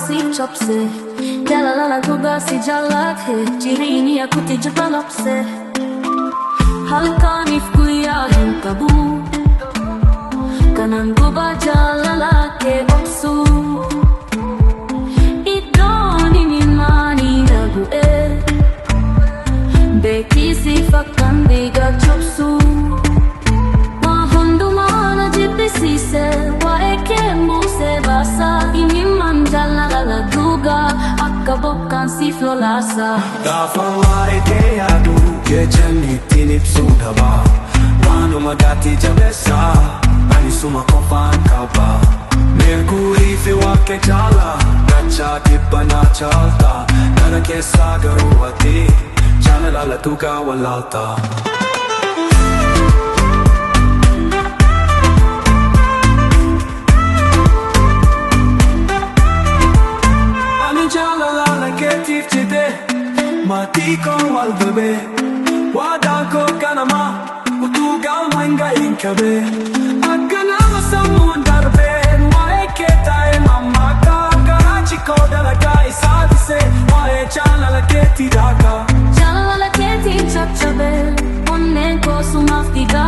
si chopse Jalala duga si jalak hai Chirini ya kuti jabalap se Halka nifkuya hin kabu Kanan guba jalala ke opsu Idoni minmani lagu Beki si fakkan biga chopsu Mahondu mana jipi si se Wa eke muse basa Ini manjala la duga Akka bokkan si flolasa Gafawa ete adu Geceni tinip sudaba Wanu magati jabesa Ani suma kofan kaba Merkuri fi wake chala Nacha tipa na chalta Nara ke sagaru ati Chala lala tuka walalta Mati ko walbebe Wada ko kanama Utugal manga inkabe Agana masamun darbe Wae ketae mamaka Karachi ko dalaga isadi se Wae chala la keti daka Chala la keti chachabe Onne ko sumaftiga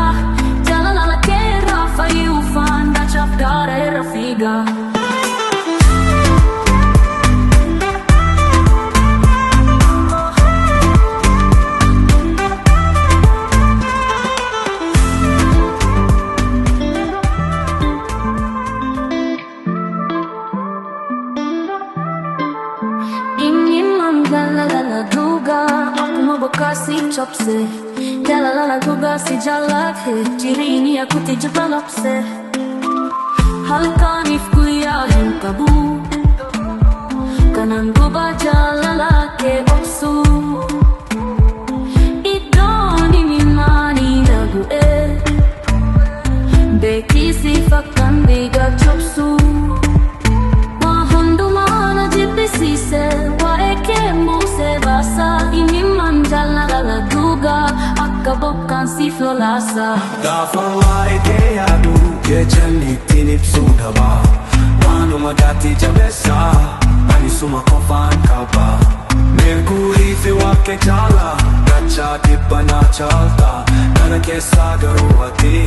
Chala la ke rafa yufan Da chafdare rafiga Jalala duga Akuma boka si chopse Jalala duga si jalak hai Chirini ya kuti jabalap se Halka nifkuya hin kabu Kanan guba jalala ke opsu Idoni minmani lagu Beki si fakkan biga chopsu Mahondu mana jipi si se Ini manjala la duga Akka bokkan si flolasa Gafawa ete adu Geceni tinip sudaba Wanu magati jabesa Ani suma kofan kaba Merkuri fi wake chala Nacha tipa na chalta Nara ke sagaru ati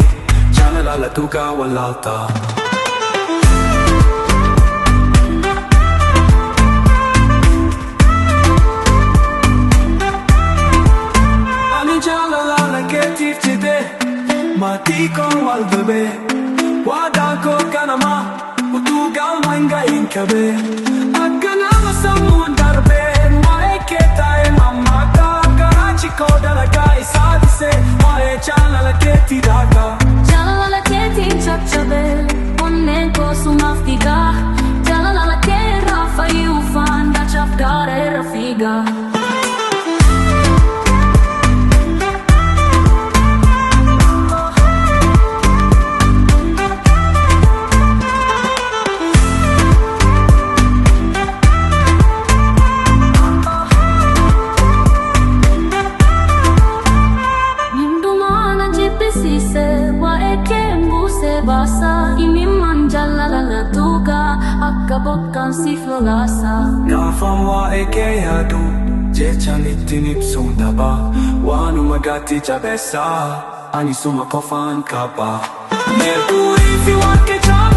Chala lala tuka walalta Mati ko walbebe Wada ko kanama Utugal manga inkabe Agana masamun darbe Wae ketae mamaka Karachi ko dalaga isadi se Wae chala la keti daka Chala la keti chachabe Onne ko sumaftiga Chala la ke rafa yufan Da chafdare rafiga Basa ini manjala la duga Akka bokkan si flolasa Gafawa eke adu Jechani tinip sudaba Wanu magati jabesa Ani suma kofan kaba Merkuri fi wake chala